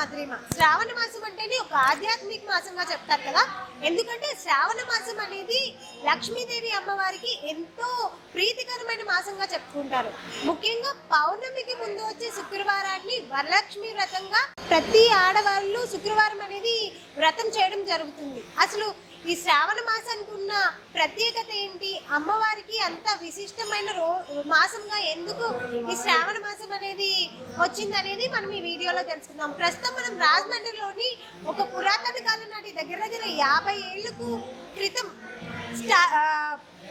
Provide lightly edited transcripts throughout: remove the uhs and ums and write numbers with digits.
మద్రిమ. శ్రావణ మాసం అంటేనే ఒక ఆధ్యాత్మిక మాసంగా చెప్తారు కదా. ఎందుకంటే శ్రావణ మాసం అనేది లక్ష్మీదేవి అమ్మవారికి ఎంతో ప్రీతికరమైన మాసంగా చెప్పుకుంటారు. ముఖ్యంగా పౌర్ణమికి ముందు వచ్చే శుక్రవారాన్ని వరలక్ష్మి వ్రతంగా ప్రతి ఆడవాళ్ళు శుక్రవారం అనేది వ్రతం చేయడం జరుగుతుంది. అసలు ఈ శ్రావణ మాసానికి ఉన్న ప్రత్యేకత ఏంటి, అమ్మవారికి అంత విశిష్టమైన మాసంగా ఎందుకు ఈ శ్రావణ మాసం అనేది వచ్చింది అనేది మనం ఈ వీడియోలో తెలుసుకుందాం. ప్రస్తుతం మనం రాజమండ్రిలోని ఒక పురాతన కాలం నాటి దగ్గర 50 ఏళ్లకు క్రితం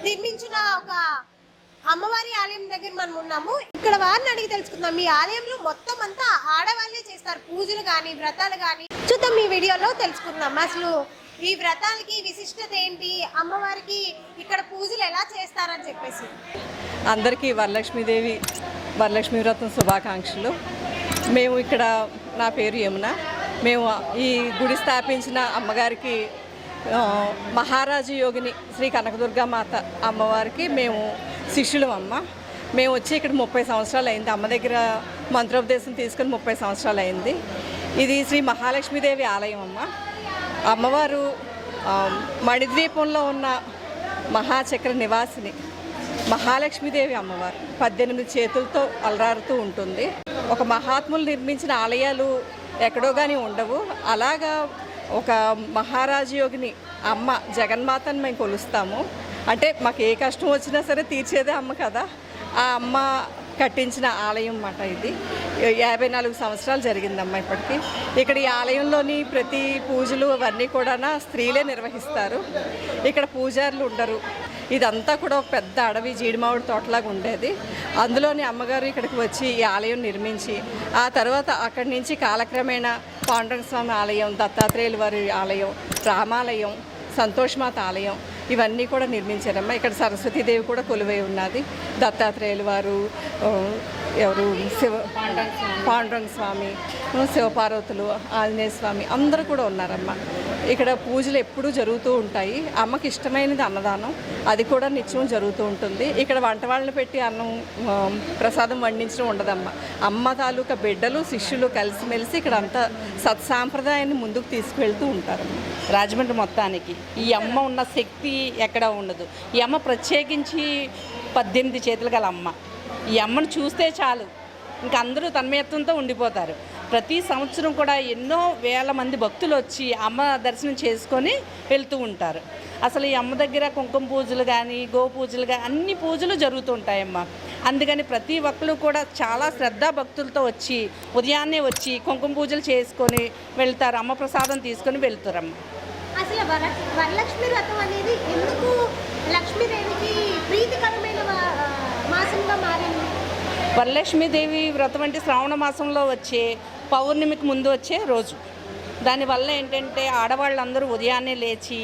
నిర్మించిన ఒక అమ్మవారి ఆలయం దగ్గర మనం ఉన్నాము. ఇక్కడ వారిని అడిగి తెలుసుకుందాం. ఈ ఆలయంలో మొత్తం అంతా ఆడవాళ్ళే చేస్తారు, పూజలు కానీ వ్రతాలు కానీ. చూద్దాం, ఈ వీడియోలో తెలుసుకుందాం అసలు ఈ వ్రతాలకి విశిష్టత ఏంటి, అమ్మవారికి ఇక్కడ పూజలు ఎలా చేస్తారని చెప్పేసి. అందరికీ వరలక్ష్మి వ్రతం శుభాకాంక్షలు. మేము ఇక్కడ, నా పేరు యమున, మేము ఈ గుడి స్థాపించిన అమ్మగారికి మహారాజు యోగిని శ్రీ కనకదుర్గామాత అమ్మవారికి మేము శిష్యులం అమ్మ. మేము వచ్చి ఇక్కడ 30 సంవత్సరాలు అయింది. అమ్మ దగ్గర మంత్రోపదేశం తీసుకుని 30 సంవత్సరాలు అయింది. ఇది శ్రీ మహాలక్ష్మీదేవి ఆలయం అమ్మ. అమ్మవారు మణిద్వీపంలో ఉన్న మహాచక్ర నివాసిని మహాలక్ష్మీదేవి అమ్మవారు 18 చేతులతో అలరారుతూ ఉంటుంది. ఒక మహాత్ములు నిర్మించిన ఆలయాలు ఎక్కడో కానీ ఉండవు. అలాగా ఒక మహారాజు యోగిని అమ్మ జగన్మాతను మేము కొలుస్తాము. అంటే మాకు ఏ కష్టం వచ్చినా సరే తీర్చేదే అమ్మ కదా. ఆ అమ్మ కట్టించిన ఆలయం అన్నమాట. ఇది 54 సంవత్సరాలు జరిగిందమ్మా ఇప్పటికీ. ఇక్కడ ఈ ఆలయంలోని ప్రతి పూజలు అవన్నీ కూడా స్త్రీలే నిర్వహిస్తారు. ఇక్కడ పూజారులు ఉండరు. ఇదంతా కూడా ఒక పెద్ద అడవి జీడిమావిడి తోటలాగా ఉండేది. అందులోని అమ్మగారు ఇక్కడికి వచ్చి ఈ ఆలయం నిర్మించి ఆ తర్వాత అక్కడి నుంచి కాలక్రమేణా పాండురంగ స్వామి ఆలయం, దత్తాత్రేయుల వారి ఆలయం, రామాలయం, సంతోషమాత ఆలయం ఇవన్నీ కూడా నిర్మించారమ్మా. ఇక్కడ సరస్వతీదేవి కూడా కొలువై ఉన్నది. దత్తాత్రేయుల వారు, ఎవరు పాండురంగ స్వామి, శివపార్వతులు, ఆంజనేయ స్వామి అందరూ కూడా ఉన్నారమ్మా. ఇక్కడ పూజలు ఎప్పుడూ జరుగుతూ ఉంటాయి. అమ్మకి ఇష్టమైనది అన్నదానం, అది కూడా నిత్యం జరుగుతూ ఉంటుంది. ఇక్కడ వంట వాళ్ళని పెట్టి అన్నం ప్రసాదం వండించడం ఉండదమ్మా. అమ్మ తాలూకా బిడ్డలు శిష్యులు కలిసిమెలిసి ఇక్కడ అంతా సత్సాంప్రదాయాన్ని ముందుకు తీసుకువెళ్తూ ఉంటారమ్మా. రాజమండ్రి మొత్తానికి ఈ అమ్మ ఉన్న శక్తి ఎక్కడ ఉండదు. ఈ అమ్మ ప్రత్యేకించి 18 చేతులు గల అమ్మ. ఈ అమ్మను చూస్తే చాలు ఇంక అందరూ తన్మయత్వంతో ఉండిపోతారు. ప్రతి సంవత్సరం కూడా ఎన్నో వేల మంది భక్తులు వచ్చి అమ్మ దర్శనం చేసుకొని వెళ్తూ ఉంటారు. అసలు ఈ అమ్మ దగ్గర కుంకుమ పూజలు కానీ, గో పూజలు కానీ అన్ని పూజలు జరుగుతూ ఉంటాయమ్మ. అందుకని ప్రతి ఒక్కరు కూడా చాలా శ్రద్ధా భక్తులతో వచ్చి ఉదయాన్నే వచ్చి కుంకుమ పూజలు చేసుకొని వెళ్తారు. అమ్మ ప్రసాదం తీసుకొని వెళ్తారమ్మ. అసలు వరలక్ష్మి వ్రతం అనేది ఎందుకు లక్ష్మీదేవికి ప్రీతికరమైన మాసంగా మారింది? వరలక్ష్మీదేవి వ్రతం అంటే శ్రావణ మాసంలో వచ్చే పౌర్ణమికి ముందు వచ్చే రోజు. దానివల్ల ఏంటంటే ఆడవాళ్ళందరూ ఉదయాన్నే లేచి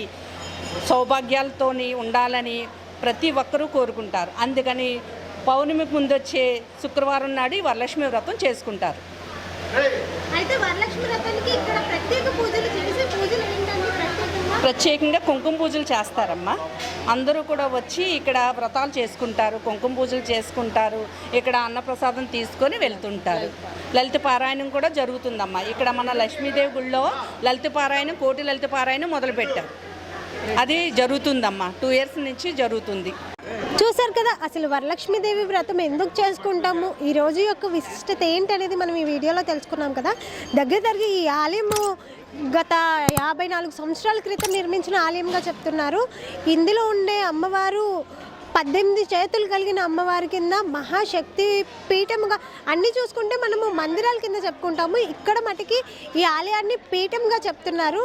సౌభాగ్యాలతో ఉండాలని ప్రతి ఒక్కరూ కోరుకుంటారు. అందుకని పౌర్ణమికి ముందు వచ్చే శుక్రవారం నాడు వరలక్ష్మి వ్రతం చేసుకుంటారు. అయితే వరలక్ష్మి వ్రతానికి ఇక్కడ ప్రత్యేక పూజలు చేసే పూజలు ఏంటంటే ప్రత్యేకంగా కుంకుమ పూజలు చేస్తారమ్మా. అందరూ కూడా వచ్చి ఇక్కడ వ్రతాలు చేసుకుంటారు, కుంకుమ పూజలు చేసుకుంటారు. ఇక్కడ అన్నప్రసాదం తీసుకొని వెళ్తుంటారు. లలిత పారాయణం కూడా జరుగుతుందమ్మా. ఇక్కడ మన లక్ష్మీదేవి గుళ్ళో లలిత పారాయణం, కోటి లలిత పారాయణం మొదలుపెట్టారు. అది జరుగుతుందమ్మా. 2 ఇయర్స్ నుంచి జరుగుతుంది. చూసారు కదా, అసలు వరలక్ష్మీదేవి వ్రతం ఎందుకు చేసుకుంటాము, ఈ రోజు యొక్క విశిష్టత ఏంటనేది మనం ఈ వీడియోలో తెలుసుకున్నాం కదా. దగ్గర ఈ ఆలయము గత 54 సంవత్సరాల క్రితం నిర్మించిన ఆలయంగా చెప్తున్నారు. ఇందులో ఉండే అమ్మవారు 18 చేతులు కలిగిన అమ్మవారి కింద మహాశక్తి పీఠముగా అన్నీ చూసుకుంటే మనము మందిరాల కింద చెప్పుకుంటాము. ఇక్కడ మటుకి ఈ ఆలయాన్ని పీఠంగా చెప్తున్నారు.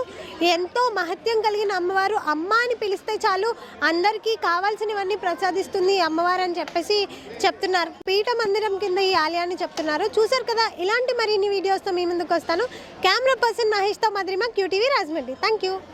ఎంతో మహత్యం కలిగిన అమ్మవారు. అమ్మ అని పిలిస్తే చాలు అందరికీ కావాల్సినవన్నీ ప్రసాదిస్తుంది ఈ అమ్మవారు అని చెప్పేసి చెప్తున్నారు. పీఠ మందిరం కింద ఈ ఆలయాన్ని చెప్తున్నారు. చూసారు కదా, ఇలాంటి మరిన్ని వీడియోస్తో మీ ముందుకు వస్తాను. కెమెరా పర్సన్ మహేష్తో మద్రిమ, QTV రాజమండ్రి. Thank you.